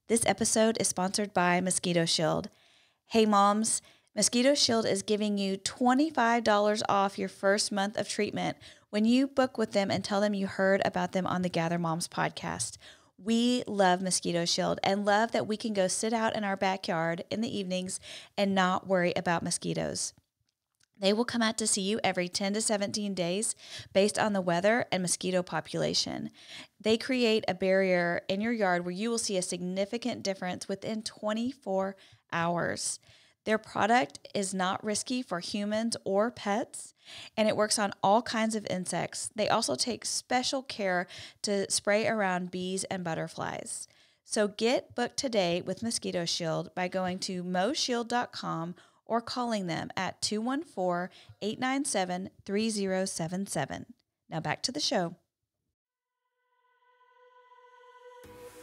This episode is sponsored by Mosquito Shield. Hey moms, Mosquito Shield is giving you $25 off your first month of treatment when you book with them and tell them you heard about them on the Gather Moms podcast. We love Mosquito Shield and love that we can go sit out in our backyard in the evenings and not worry about mosquitoes. They will come out to see you every 10 to 17 days based on the weather and mosquito population. They create a barrier in your yard where you will see a significant difference within 24 hours. Their product is not risky for humans or pets, and it works on all kinds of insects. They also take special care to spray around bees and butterflies. So get booked today with Mosquito Shield by going to moshield.com or calling them at 214-897-3077. Now back to the show.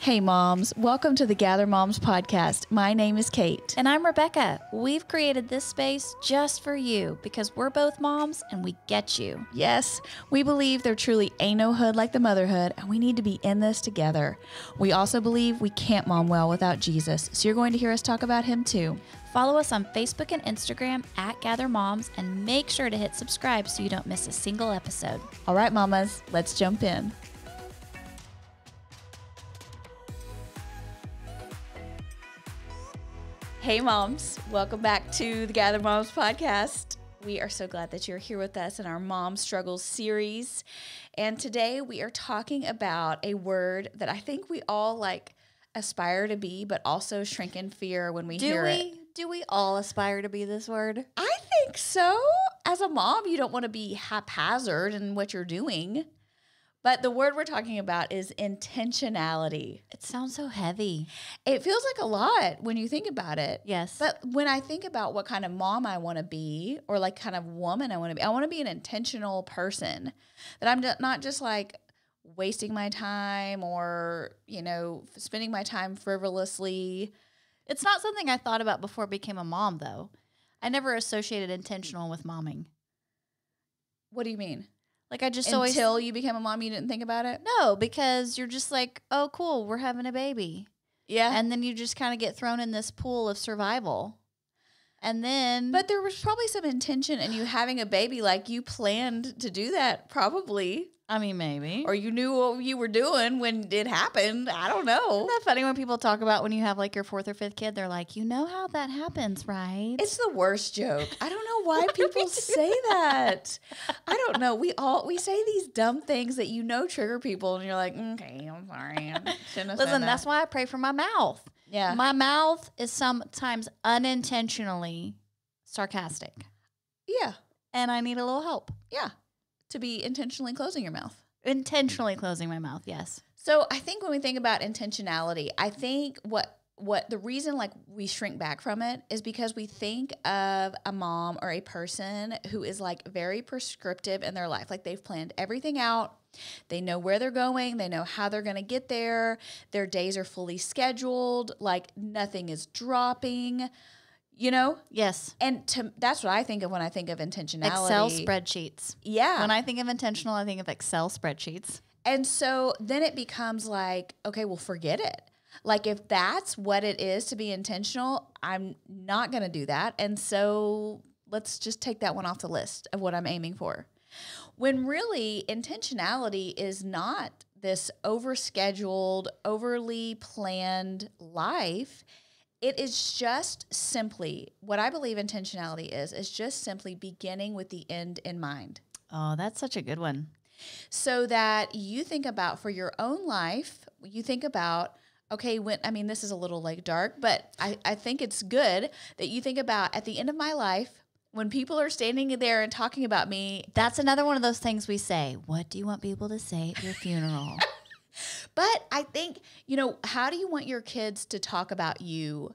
Hey moms, welcome to the Gather Moms podcast. My name is Kate. And I'm Rebecca. We've created this space just for you because we're both moms and we get you. Yes, we believe there truly ain't no hood like the motherhood, and we need to be in this together. We also believe we can't mom well without Jesus, so you're going to hear us talk about him too. Follow us on Facebook and Instagram at Gather Moms and make sure to hit subscribe so you don't miss a single episode. All right, mamas, let's jump in. Hey moms, welcome back to the Gather Moms podcast. We are so glad that you're here with us in our Mom Struggles series. And today we are talking about a word that I think we all aspire to be, but also shrink in fear when we hear it. Do we all aspire to be this word? I think so. As a mom, you don't want to be haphazard in what you're doing. But the word we're talking about is intentionality. It sounds so heavy. It feels like a lot when you think about it. Yes. But when I think about what kind of mom I want to be or kind of woman I want to be an intentional person. That I'm not just wasting my time or, spending my time frivolously. It's not something I thought about before I became a mom, though. I never associated intentional with momming. What do you mean? Until you became a mom, you didn't think about it? No, because you're just like, oh, cool, we're having a baby. Yeah. And then you just kind of get thrown in this pool of survival. And then... But there was probably some intention in you having a baby, you planned to do that, probably. I mean, maybe. Or you knew what you were doing when it happened. I don't know. Isn't that funny when people talk about when you have your fourth or fifth kid? They're like, you know how that happens, right? It's the worst joke. I don't know why people say that. I don't know. We say these dumb things that trigger people, and you're like, okay, I'm sorry. I shouldn't have said that. That's why I pray for my mouth. Yeah. My mouth is sometimes unintentionally sarcastic. Yeah. And I need a little help. Yeah. To be intentionally closing your mouth. Intentionally closing my mouth, yes. So I think when we think about intentionality, I think what the reason we shrink back from it is because we think of a mom or a person who is very prescriptive in their life. They've planned everything out. They know where they're going. They know how they're going to get there. Their days are fully scheduled. Nothing is dropping. Yes. And that's what I think of when I think of intentionality. Excel spreadsheets. Yeah. When I think of intentional, I think of Excel spreadsheets. And so then it becomes okay, well, forget it. If that's what it is to be intentional, I'm not going to do that. And so let's just take that one off the list of what I'm aiming for. When really intentionality is not this overscheduled, overly planned life. It is just simply, what I believe intentionality is just simply beginning with the end in mind. Oh, that's such a good one. So that you think about for your own life, you think about, okay, this is a little dark, but I think it's good that you think about at the end of my life, when people are standing there and talking about me. That's another one of those things we say. What do you want people to say at your funeral? But I think, how do you want your kids to talk about you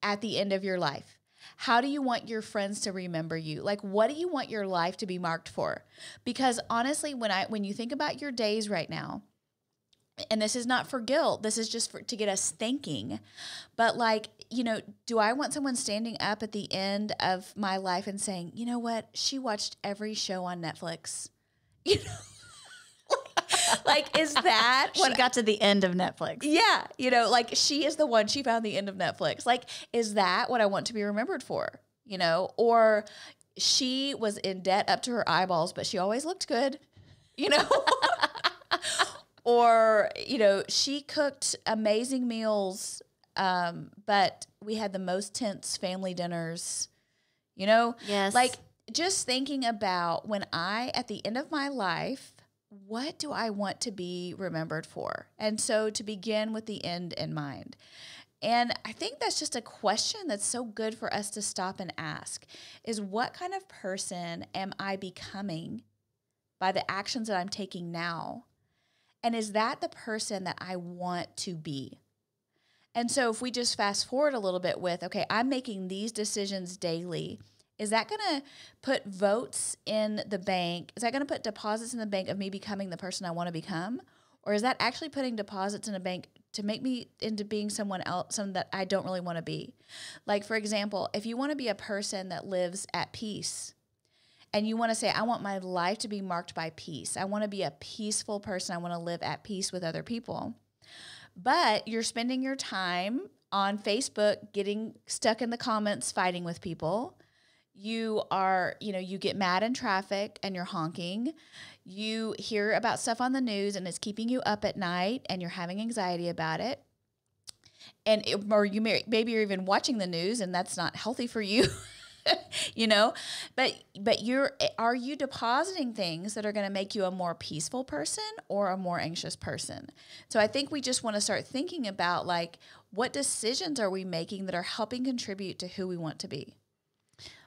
at the end of your life? How do you want your friends to remember you? What do you want your life to be marked for? Because honestly, when you think about your days right now, and this is not for guilt, this is just to get us thinking. But do I want someone standing up at the end of my life and saying, you know what? She watched every show on Netflix. Like, is that She got to the end of Netflix. Yeah, you know, like she is the one, she found the end of Netflix. Like, is that what I want to be remembered for? You know, or she was in debt up to her eyeballs, but she always looked good, you know? Or, you know, she cooked amazing meals, but we had the most tense family dinners, you know? Yes. Like, just thinking about when at the end of my life, what do I want to be remembered for? And so to begin with the end in mind. And I think that's just a question that's so good for us to stop and ask is what kind of person am I becoming by the actions that I'm taking now? And is that the person that I want to be? And so if we just fast forward a little bit with, okay, I'm making these decisions daily. Is that going to put votes in the bank? Is that going to put deposits in the bank of me becoming the person I want to become? Or is that actually putting deposits in a bank to make me into being someone else, someone that I don't really want to be? Like, for example, if you want to be a person that lives at peace and you want to say, I want my life to be marked by peace. I want to be a peaceful person. I want to live at peace with other people. But you're spending your time on Facebook getting stuck in the comments, fighting with people. You are, you know, you get mad in traffic and you're honking. You hear about stuff on the news and it's keeping you up at night and you're having anxiety about it. Or you maybe you're even watching the news and that's not healthy for you, you know. But are you depositing things that are going to make you a more peaceful person or a more anxious person? So I think we just want to start thinking about like what decisions are we making that are helping contribute to who we want to be.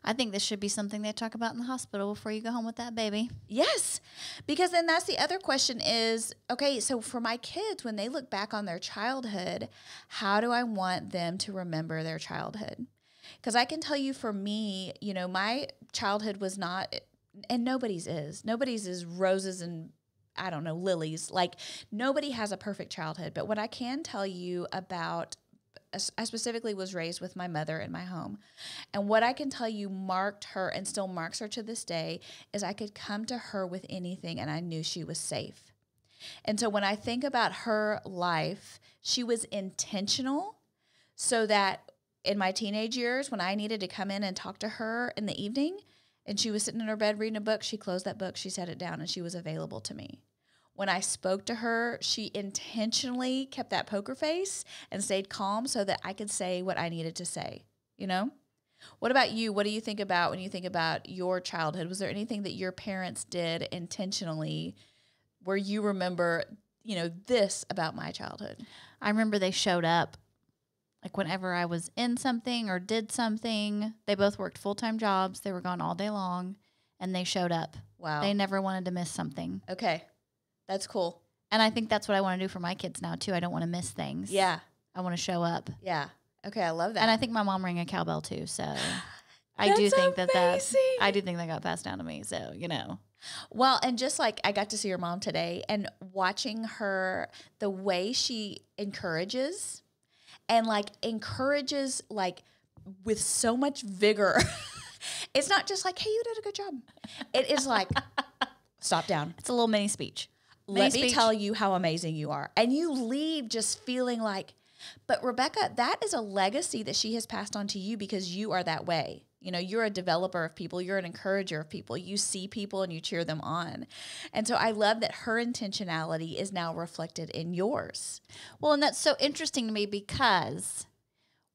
I think this should be something they talk about in the hospital before you go home with that baby. Yes, because then that's the other question is, okay, so for my kids, when they look back on their childhood, how do I want them to remember their childhood? Because I can tell you for me, you know, my childhood was not, and nobody's is roses and I don't know, lilies. Like nobody has a perfect childhood. But what I can tell you about I specifically was raised with my mother in my home. And what I can tell you marked her and still marks her to this day is I could come to her with anything and I knew she was safe. And so when I think about her life, she was intentional so that in my teenage years, when I needed to come in and talk to her in the evening and she was sitting in her bed reading a book, she closed that book, she set it down, and she was available to me. When I spoke to her, she intentionally kept that poker face and stayed calm so that I could say what I needed to say, you know? What about you? What do you think about when you think about your childhood? Was there anything that your parents did intentionally where you remember, you know, this about my childhood? I remember they showed up. Like whenever I was in something or did something, they both worked full-time jobs. They were gone all day long, and they showed up. Wow. They never wanted to miss something. Okay. That's cool. And I think that's what I want to do for my kids now, too. I don't want to miss things. Yeah. I want to show up. Yeah. Okay, I love that. And I think my mom rang a cowbell, too, so I do think I do think that got passed down to me, so, you know. Well, and just like I got to see your mom today and watching her, the way she encourages like with so much vigor. It's not just like, hey, you did a good job. It is like, stop down. It's a little mini speech. Let me tell you how amazing you are. And you leave just feeling like, but Rebecca, that is a legacy that she has passed on to you because you are that way. You know, you're a developer of people. You're an encourager of people. You see people and you cheer them on. And so I love that her intentionality is now reflected in yours. Well, and that's so interesting to me because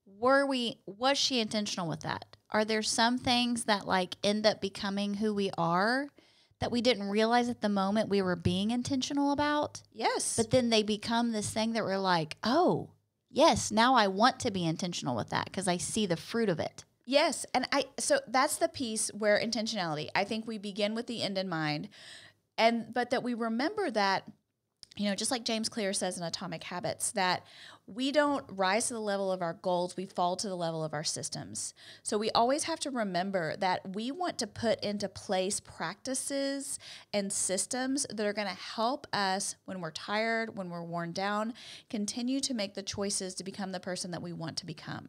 was she intentional with that? Are there some things that like end up becoming who we are that we didn't realize at the moment we were being intentional about? Yes. But then they become this thing that we're like, oh, yes, now I want to be intentional with that because I see the fruit of it. Yes. And so that's the piece where intentionality, I think we begin with the end in mind, but that we remember that, you know, just like James Clear says in Atomic Habits, that we don't rise to the level of our goals, we fall to the level of our systems. So we always have to remember that we want to put into place practices and systems that are going to help us when we're tired, when we're worn down, continue to make the choices to become the person that we want to become.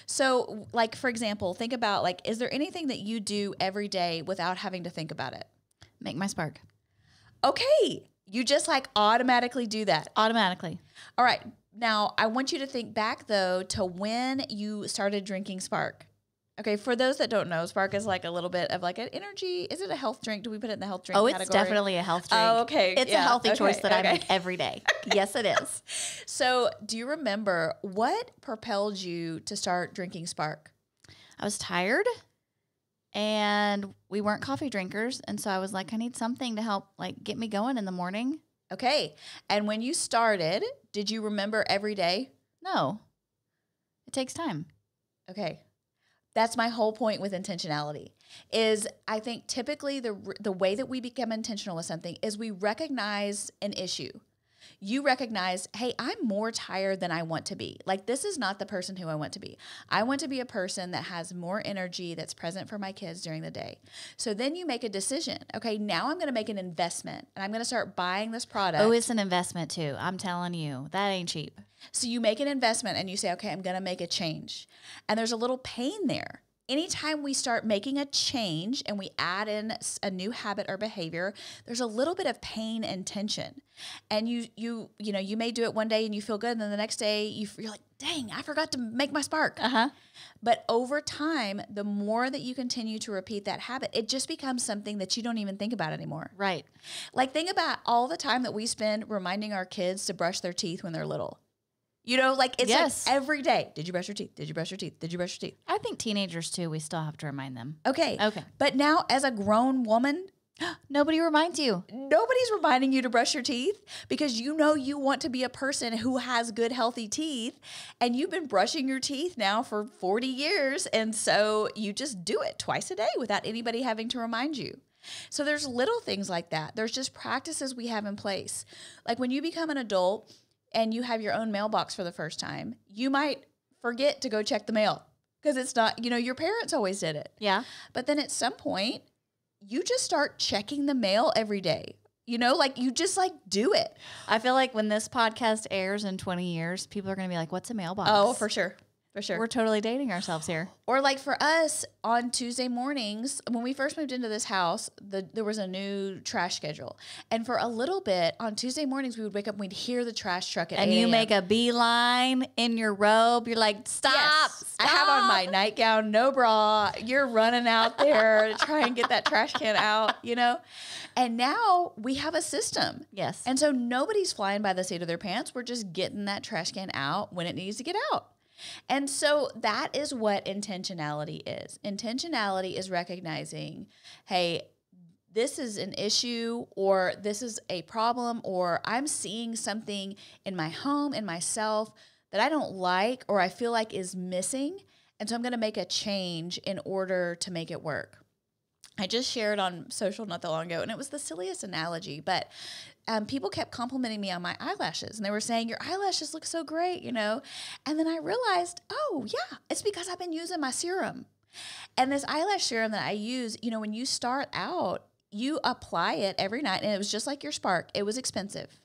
So, like, for example, think about, like, is there anything that you do every day without having to think about it? Make my spark. Okay. You just like automatically do that. Automatically. All right. Now, I want you to think back, though, to when you started drinking Spark. Okay, for those that don't know, Spark is like a little bit of like an energy. Is it a health drink? Do we put it in the health drink category? It's definitely a health drink. Oh, okay. It's a healthy choice that I make every day. Yes, it is. So do you remember what propelled you to start drinking Spark? I was tired and we weren't coffee drinkers. And so I was like, I need something to help like get me going in the morning. Okay. And when you started, did you remember every day? No. It takes time. Okay. That's my whole point with intentionality is I think typically the way that we become intentional with something is we recognize an issue. You recognize, hey, I'm more tired than I want to be. Like, this is not the person who I want to be. I want to be a person that has more energy, that's present for my kids during the day. So then you make a decision. Okay, now I'm going to make an investment and I'm going to start buying this product. Oh, it's an investment too. I'm telling you, that ain't cheap. So you make an investment and you say, okay, I'm going to make a change. And there's a little pain there. Anytime we start making a change and we add in a new habit or behavior, there's a little bit of pain and tension. And you may do it one day and you feel good, and then the next day you're like, dang, I forgot to make my Spark. But over time, the more that you continue to repeat that habit, it just becomes something that you don't even think about anymore. Right. Like, think about all the time that we spend reminding our kids to brush their teeth when they're little. You know, like it's like every day. Did you brush your teeth? Did you brush your teeth? Did you brush your teeth? I think teenagers too, we still have to remind them. Okay. But now as a grown woman, nobody reminds you. Nobody's reminding you to brush your teeth because you know you want to be a person who has good, healthy teeth. And you've been brushing your teeth now for 40 years. And so you just do it twice a day without anybody having to remind you. So there's little things like that. There's just practices we have in place. Like when you become an adult and you have your own mailbox for the first time, you might forget to go check the mail because it's not, your parents always did it. Yeah. But then at some point, you just start checking the mail every day. Like you just like do it. I feel like when this podcast airs in 20 years, people are going to be like, what's a mailbox? Oh, for sure. For sure. We're totally dating ourselves here. Or like for us on Tuesday mornings, when we first moved into this house, there was a new trash schedule. And for a little bit on Tuesday mornings, we would wake up and we'd hear the trash truck at 8 And you a.m. make a beeline in your robe. You're like, stop. I have on my nightgown, no bra. You're running out there to try and get that trash can out, And now we have a system. Yes. And so nobody's flying by the seat of their pants. We're just getting that trash can out when it needs to get out. And so that is what intentionality is. Intentionality is recognizing, hey, this is an issue, or this is a problem, or I'm seeing something in my home, in myself that I don't like, or I feel like is missing. And so I'm going to make a change in order to make it work. I just shared on social not that long ago, and it was the silliest analogy, but people kept complimenting me on my eyelashes, and they were saying, your eyelashes look so great, And then I realized, oh, yeah, it's because I've been using my serum. And this eyelash serum that I use, when you start out, you apply it every night, and it was just like your Spark. It was expensive.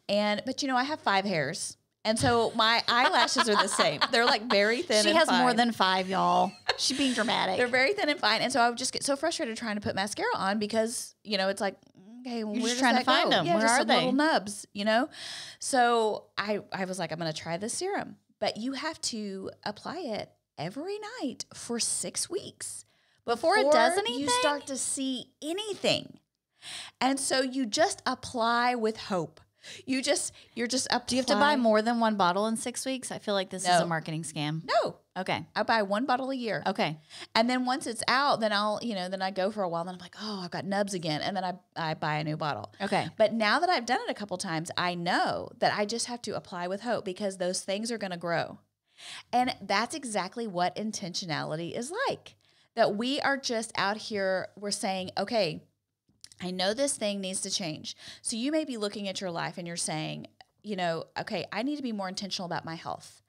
But I have 5 hairs. And so my eyelashes are the same. They're like very thin and fine. She has more than 5, y'all. She's being dramatic. They're very thin and fine. And so I would just get so frustrated trying to put mascara on because, it's like, okay, well, you're where just does trying that to find go? them. Yeah, Where just are some they? little nubs, So I was like, I'm going to try this serum. But you have to apply it every night for 6 weeks. Before it does anything? You start to see anything. And so you just apply with hope. You're just applying. Do you have to buy more than 1 bottle in 6 weeks? I feel like this is a marketing scam. No. Okay. I buy 1 bottle a year. Okay. And then once it's out, then then I go for a while. Then I'm like, oh, I've got nubs again. And then I buy a new bottle. Okay. But now that I've done it a couple times, I know that I just have to apply with hope because those things are going to grow. And that's exactly what intentionality is like. That we are just out here, we're saying, okay, I know this thing needs to change. So you may be looking at your life and you're saying, okay, I need to be more intentional about my health.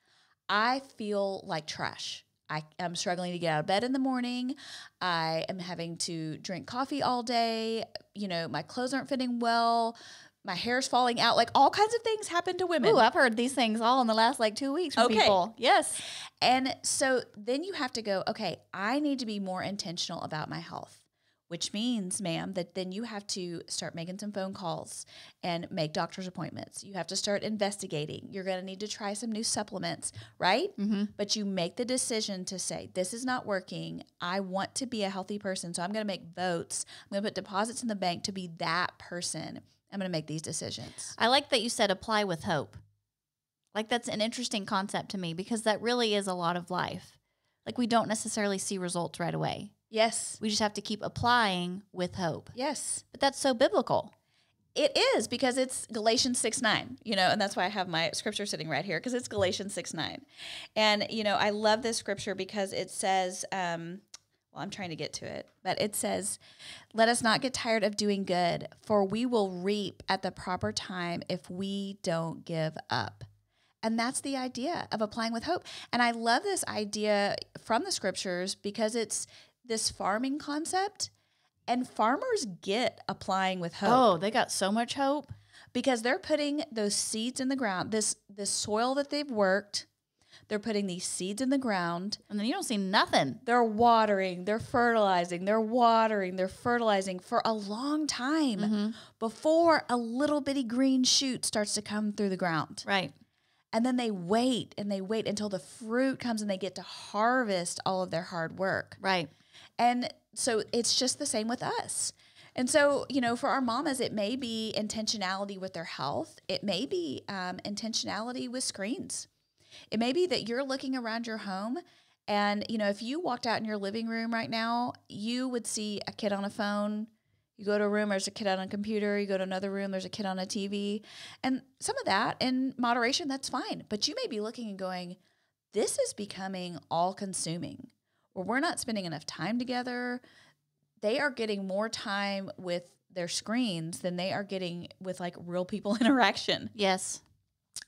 I feel like trash. I am struggling to get out of bed in the morning. I am having to drink coffee all day. My clothes aren't fitting well. My hair's falling out. Like all kinds of things happen to women. Ooh, I've heard these things all in the last 2 weeks from people. Yes. And so then you have to go, okay, I need to be more intentional about my health. which means, ma'am, that then you have to start making some phone calls and make doctor's appointments. You have to start investigating. You're going to need to try some new supplements, right? Mm-hmm. But you make the decision to say, this is not working. I want to be a healthy person, so I'm going to make votes. I'm going to put deposits in the bank to be that person. I'm going to make these decisions. I like that you said apply with hope. Like, that's an interesting concept to me because that really is a lot of life. Like, we don't necessarily see results right away. Yes. We just have to keep applying with hope. Yes. But that's so biblical. It is, because it's Galatians 6:9, and that's why I have my scripture sitting right here, because it's Galatians 6:9. And, I love this scripture because it says, I'm trying to get to it, but it says, let us not get tired of doing good, for we will reap at the proper time if we don't give up. And that's the idea of applying with hope. And I love this idea from the scriptures because it's this farming concept, and farmers get applying with hope. Oh, they got so much hope. Because they're putting those seeds in the ground, this soil that they've worked, they're putting these seeds in the ground. And then you don't see nothing. They're watering, they're fertilizing, they're watering, they're fertilizing for a long time before a little bitty green shoot starts to come through the ground. Right. And then they wait until the fruit comes and they get to harvest all of their hard work. Right. And so it's just the same with us. And so, for our mamas, it may be intentionality with their health. It may be intentionality with screens. It may be that you're looking around your home and, if you walked out in your living room right now, you would see a kid on a phone. You go to a room, there's a kid on a computer. You go to another room, there's a kid on a TV. And some of that, in moderation, that's fine. But you may be looking and going, this is becoming all-consuming, or we're not spending enough time together. They are getting more time with their screens than they are getting with real people interaction. Yes.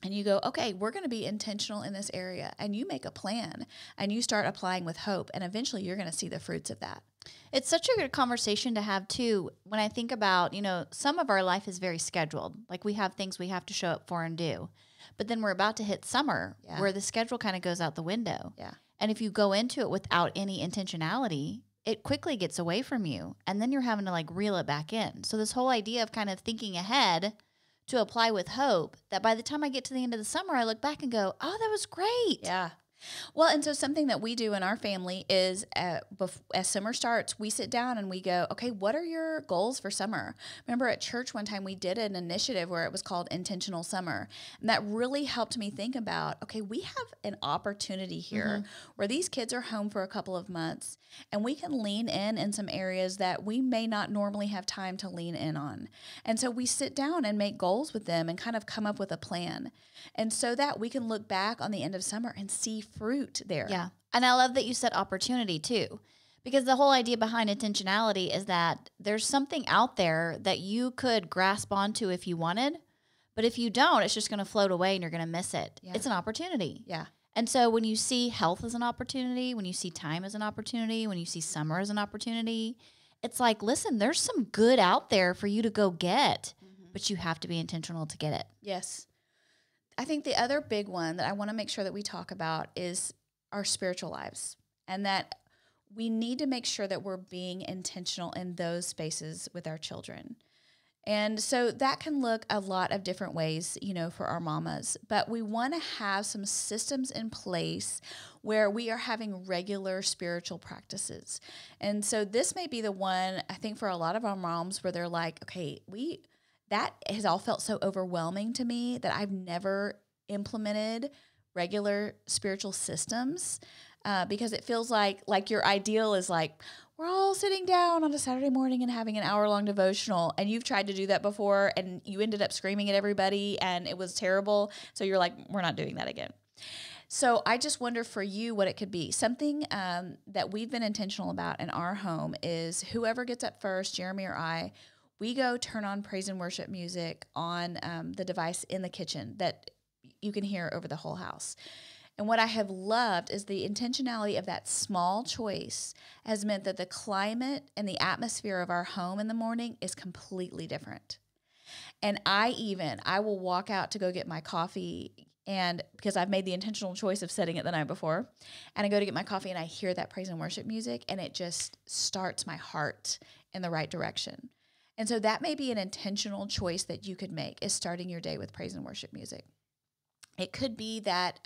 And you go, okay, we're going to be intentional in this area. And you make a plan and you start applying with hope. And eventually you're going to see the fruits of that. It's such a good conversation to have, too, when I think about, some of our life is very scheduled. Like, we have things we have to show up for and do. But then we're about to hit summer where the schedule kind of goes out the window. Yeah. And if you go into it without any intentionality, it quickly gets away from you. And then you're having to reel it back in. So this whole idea of kind of thinking ahead to apply with hope, that by the time I get to the end of the summer, I look back and go, oh, that was great. Yeah. Well, and so something that we do in our family is as summer starts, we sit down and we go, okay, what are your goals for summer? Remember at church one time we did an initiative where it was called Intentional Summer. And that really helped me think about, okay, we have an opportunity here where these kids are home for a couple of months and we can lean in some areas that we may not normally have time to lean in on. And so we sit down and make goals with them and kind of come up with a plan. And so that we can look back on the end of summer and see fruit there. Yeah. And I love that you said opportunity too, because the whole idea behind intentionality is that there's something out there that you could grasp onto if you wanted, but if you don't, it's just going to float away and you're going to miss it. Yeah. It's an opportunity. Yeah. And so when you see health as an opportunity, when you see time as an opportunity, when you see summer as an opportunity, it's like, listen, there's some good out there for you to go get, but you have to be intentional to get it. Yes. I think the other big one that I want to make sure that we talk about is our spiritual lives, and that we need to make sure that we're being intentional in those spaces with our children. And so that can look a lot of different ways, for our mamas, but we want to have some systems in place where we are having regular spiritual practices. And so this may be the one, I think, for a lot of our moms where they're like, okay, that has all felt so overwhelming to me that I've never implemented regular spiritual systems because it feels like your ideal is we're all sitting down on a Saturday morning and having an hour-long devotional, and you've tried to do that before and you ended up screaming at everybody and it was terrible. So you're like, we're not doing that again. So I just wonder for you what it could be. Something that we've been intentional about in our home is whoever gets up first, Jeremy or I, we go turn on praise and worship music on the device in the kitchen that you can hear over the whole house. And what I have loved is the intentionality of that small choice has meant that the climate and the atmosphere of our home in the morning is completely different. And I will walk out to go get my coffee and because I've made the intentional choice of setting it the night before, and I go to get my coffee and I hear that praise and worship music, and it just starts my heart in the right direction. And so that may be an intentional choice that you could make, is starting your day with praise and worship music. It could be that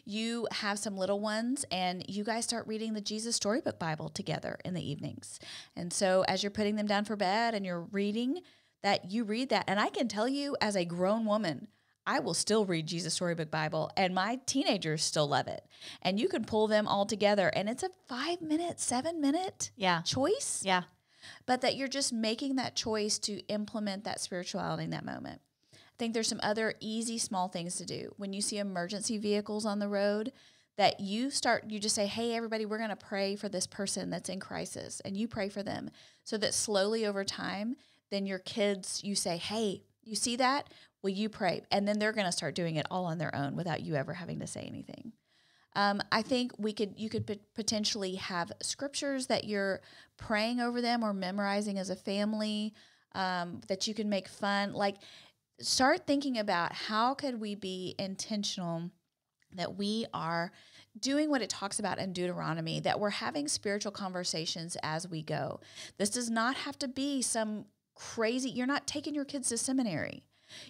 you have some little ones and you guys start reading the Jesus Storybook Bible together in the evenings. And so as you're putting them down for bed and you're reading, that you read that. And I can tell you, as a grown woman, I will still read Jesus Storybook Bible, and my teenagers still love it. And you can pull them all together, and it's a 5-minute, 7-minute choice. Yeah. But that you're just making that choice to implement that spirituality in that moment. I think there's some other easy, small things to do. When you see emergency vehicles on the road, that you just say, hey, everybody, we're going to pray for this person that's in crisis, and you pray for them. So that slowly over time, then your kids, you say, hey, you see that? Will you pray? And then they're going to start doing it all on their own without you ever having to say anything. I think you could potentially have scriptures that you're praying over them or memorizing as a family, that you can make fun. Like, start thinking about how could we be intentional that we are doing what it talks about in Deuteronomy, that we're having spiritual conversations as we go. This does not have to be some crazy, you're not taking your kids to seminary.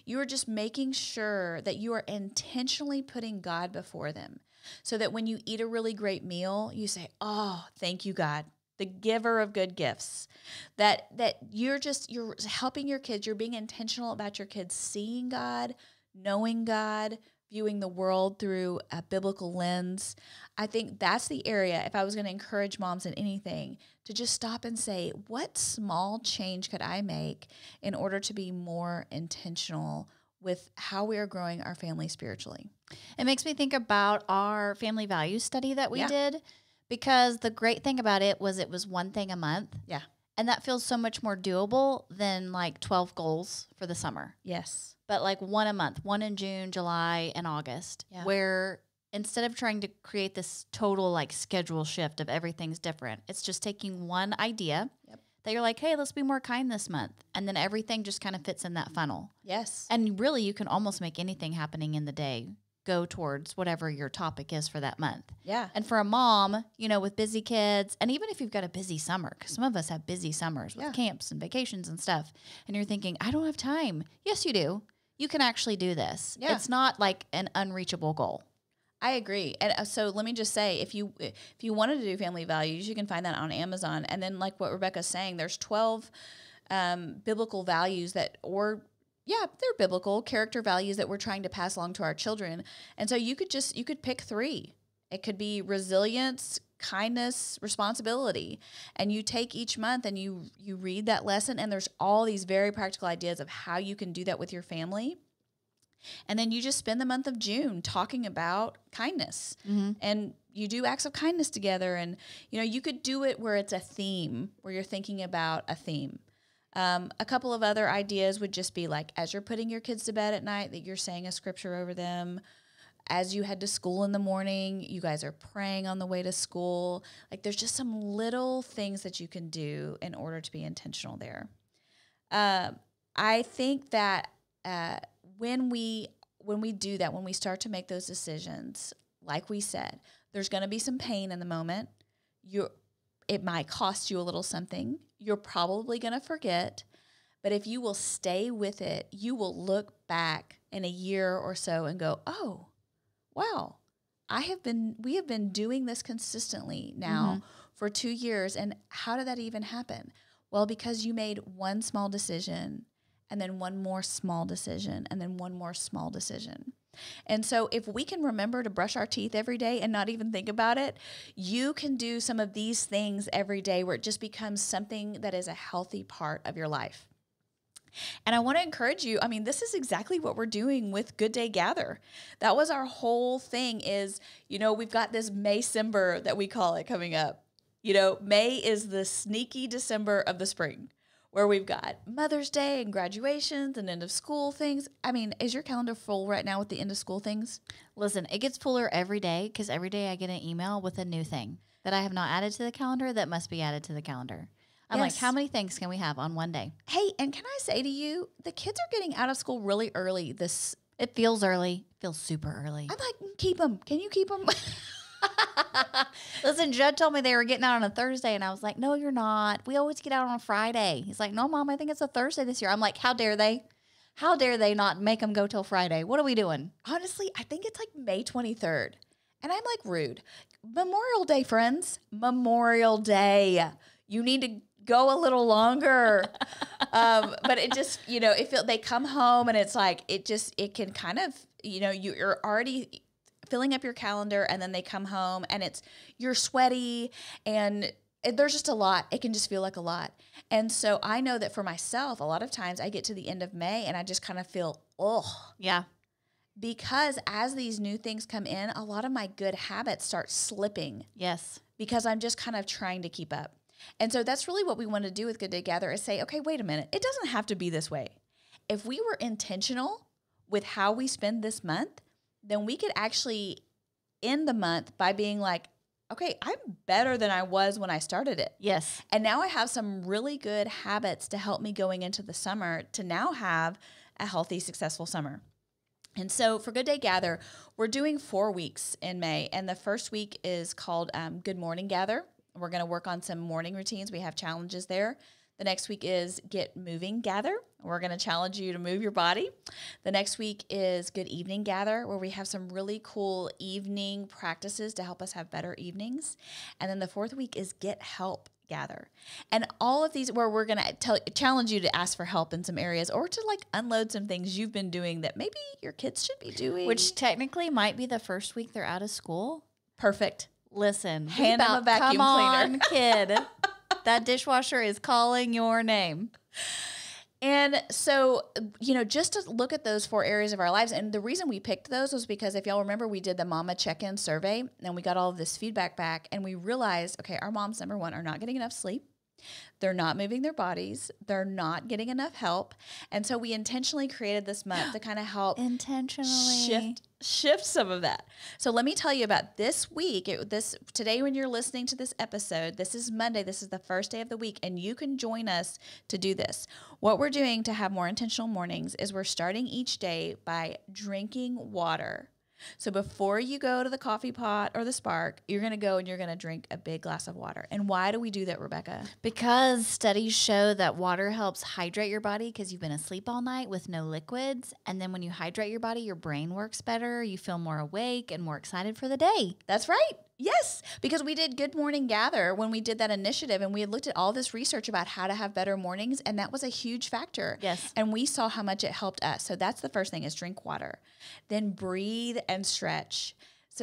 You are just making sure that you are intentionally putting God before them, so that when you eat a really great meal, you say, oh, thank you, God, the giver of good gifts. That you're helping your kids. You're being intentional about your kids seeing God, knowing God, viewing the world through a biblical lens. I think that's the area, if I was going to encourage moms in anything, to just stop and say, what small change could I make in order to be more intentional with how we are growing our family spiritually? It makes me think about our family values study that we did, because the great thing about it was one thing a month. Yeah. And that feels so much more doable than like 12 goals for the summer. Yes. But like one a month, one in June, July, and August, where instead of trying to create this total like schedule shift of everything's different, it's just taking one idea that you're like, hey, let's be more kind this month. And then everything just kind of fits in that funnel. Yes. And really, you can almost make anything happening in the day go towards whatever your topic is for that month. Yeah. And for a mom, with busy kids, and even if you've got a busy summer, because some of us have busy summers with camps and vacations and stuff, and you're thinking, I don't have time. Yes, you do. You can actually do this. Yeah. It's not like an unreachable goal. I agree. And so let me just say, if you wanted to do family values, you can find that on Amazon. And then like what Rebecca's saying, there's 12 biblical values they're biblical character values that we're trying to pass along to our children. And so you could pick 3. It could be resilience, kindness, responsibility. And you take each month and you read that lesson, and there's all these very practical ideas of how you can do that with your family. And then you just spend the month of June talking about kindness. Mm-hmm. And you do acts of kindness together. And, you could do it where it's a theme, where you're thinking about a theme. A couple of other ideas would just be like, as you're putting your kids to bed at night, that you're saying a scripture over them. As you head to school in the morning, you guys are praying on the way to school. Like, there's just some little things that you can do in order to be intentional there. I think that when we do that, when we start to make those decisions, like we said, there's going to be some pain in the moment. It might cost you a little something. You're probably going to forget. But if you will stay with it, you will look back in a year or so and go, oh, wow, we have been doing this consistently now for 2 years. And how did that even happen? Well, because you made one small decision, and then one more small decision, and then one more small decision. And so if we can remember to brush our teeth every day and not even think about it, you can do some of these things every day where it just becomes something that is a healthy part of your life. And I want to encourage you, this is exactly what we're doing with Good Day Gather. That was our whole thing is, we've got this May-cember that we call it coming up. May is the sneaky December of the spring, where we've got Mother's Day and graduations and end of school things. Is your calendar full right now with the end of school things? Listen, it gets fuller every day, because every day I get an email with a new thing that I have not added to the calendar that must be added to the calendar. I'm like, how many things can we have on one day? Hey, and can I say to you, the kids are getting out of school really early this It feels early. It feels super early. I'm like, keep them. Can you keep them? Listen, Judd told me they were getting out on a Thursday, and I was like, no, you're not. We always get out on a Friday. He's like, no, Mom, I think it's a Thursday this year. I'm like, how dare they? How dare they not make them go till Friday? What are we doing? Honestly, I think it's like May 23rd. And I'm like, rude. Memorial Day, friends. Memorial Day. You need to go a little longer. But it just, they come home and it's like, it can kind of, you're already filling up your calendar, and then they come home and you're sweaty and there's just a lot. It can just feel like a lot. And so I know that for myself, a lot of times I get to the end of May and I just kind of feel, yeah. Because as these new things come in, a lot of my good habits start slipping. Yes. Because I'm just kind of trying to keep up. And so that's really what we want to do with Good Day Gather is say, okay, wait a minute. It doesn't have to be this way. If we were intentional with how we spend this month, then we could actually end the month by being like, okay, I'm better than I was when I started it. Yes. And now I have some really good habits to help me going into the summer to now have a healthy, successful summer. And so for Good Day Gather, we're doing 4 weeks in May. And the first week is called Good Morning Gather. We're going to work on some morning routines. We have challenges there. The next week is Get Moving Gather. We're going to challenge you to move your body. The next week is Good Evening Gather, where we have some really cool evening practices to help us have better evenings. And then the fourth week is Get Help Gather. And all of these where we're going to challenge you to ask for help in some areas or to like unload some things you've been doing that maybe your kids should be doing. Which technically might be the first week they're out of school. Perfect. Listen. Hand them a vacuum come cleaner. on, kid. That dishwasher is calling your name. And so, just to look at those 4 areas of our lives. And the reason we picked those was because if y'all remember, we did the mama check-in survey and we got all of this feedback back and we realized, okay, our moms, number one, are not getting enough sleep. They're not moving their bodies. They're not getting enough help. And so we intentionally created this month to kind of help shift some of that. So let me tell you about this week. Today when you're listening to this episode, this is Monday. This is the first day of the week, and you can join us to do this. What we're doing to have more intentional mornings is we're starting each day by drinking water. So before you go to the coffee pot or the Spark, you're going to go and you're going to drink a big glass of water. And why do we do that, Rebecca? Because studies show that water helps hydrate your body because you've been asleep all night with no liquids. And then when you hydrate your body, your brain works better. You feel more awake and more excited for the day. That's right. Yes, because we did Good Morning Gather when we did that initiative and we had looked at all this research about how to have better mornings, and that was a huge factor. Yes. And we saw how much it helped us. So that's the first thing is drink water. Then breathe and stretch.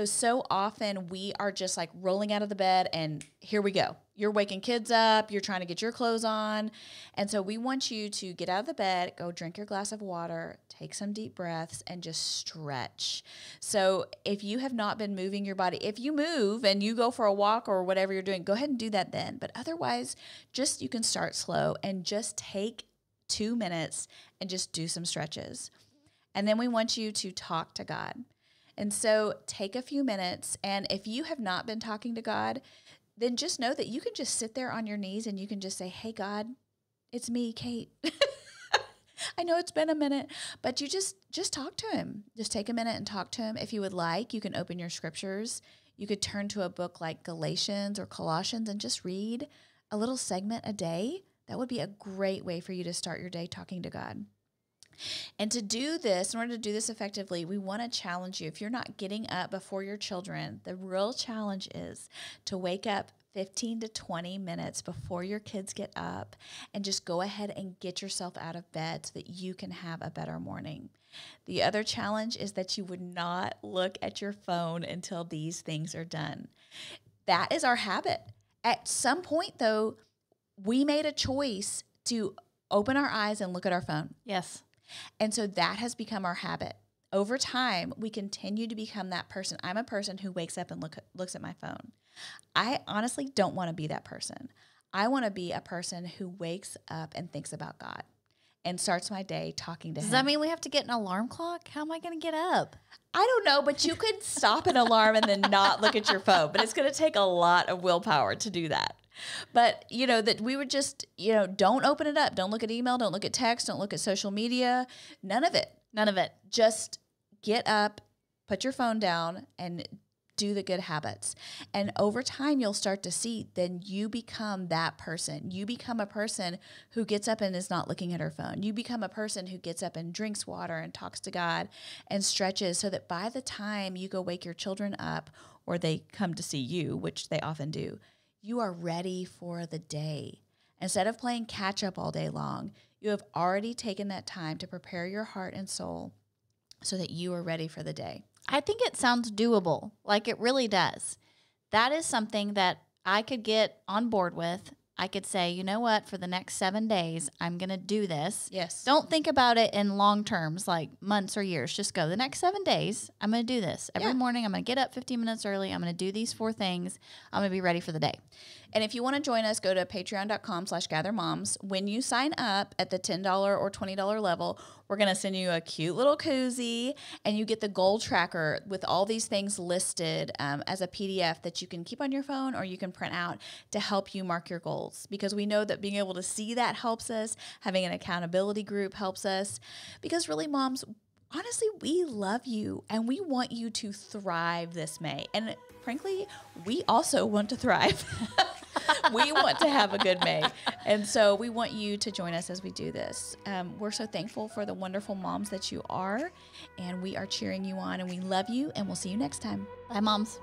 So often we are just like rolling out of the bed and here we go. You're waking kids up. You're trying to get your clothes on. And so we want you to get out of the bed, go drink your glass of water, take some deep breaths, and just stretch. So if you have not been moving your body, if you move and you go for a walk or whatever you're doing, go ahead and do that then. But otherwise, you can start slow and just take 2 minutes and just do some stretches. And then we want you to talk to God. And so take a few minutes, and if you have not been talking to God, then just know that you can just sit there on your knees and you can just say, hey, God, it's me, Kate. I know it's been a minute, but you just talk to him. Just take a minute and talk to him. If you would like, you can open your scriptures. You could turn to a book like Galatians or Colossians and just read a little segment a day. That would be a great way for you to start your day talking to God. And to do this, in order to do this effectively, we want to challenge you. If you're not getting up before your children, the real challenge is to wake up 15 to 20 minutes before your kids get up and just go ahead and get yourself out of bed so that you can have a better morning. The other challenge is that you would not look at your phone until these things are done. That is our habit. At some point, though, we made a choice to open our eyes and look at our phone. Yes. And so that has become our habit. Over time, we continue to become that person. I'm a person who wakes up and looks at my phone. I honestly don't want to be that person. I want to be a person who wakes up and thinks about God and starts my day talking to him. Does that mean we have to get an alarm clock? How am I going to get up? I don't know, but you could stop an alarm and then not look at your phone. But it's going to take a lot of willpower to do that. But, that we would just, don't open it up. Don't look at email. Don't look at text. Don't look at social media. None of it. None of it. Just get up, put your phone down, and do the good habits. And over time, you'll start to see, then you become that person. You become a person who gets up and is not looking at her phone. You become a person who gets up and drinks water and talks to God and stretches, so that by the time you go wake your children up or they come to see you, which they often do, you are ready for the day. Instead of playing catch up all day long, you have already taken that time to prepare your heart and soul so that you are ready for the day. I think it sounds doable. Like, it really does. That is something that I could get on board with. I could say, you know what, for the next 7 days, I'm going to do this. Yes. Don't think about it in long terms, like months or years. Just go, the next 7 days, I'm going to do this. Every morning, I'm going to get up 15 minutes early. I'm going to do these 4 things. I'm going to be ready for the day. And if you want to join us, go to patreon.com/gathermoms. When you sign up at the $10 or $20 level, we're going to send you a cute little koozie, and you get the goal tracker with all these things listed as a PDF that you can keep on your phone or you can print out to help you mark your goals. Because we know that being able to see that helps us. Having an accountability group helps us. Because really, moms, honestly, we love you and we want you to thrive this May. And frankly, we also want to thrive. We want to have a good May. And so we want you to join us as we do this. We're so thankful for the wonderful moms that you are, and we are cheering you on, and we love you, and we'll see you next time. Bye, moms.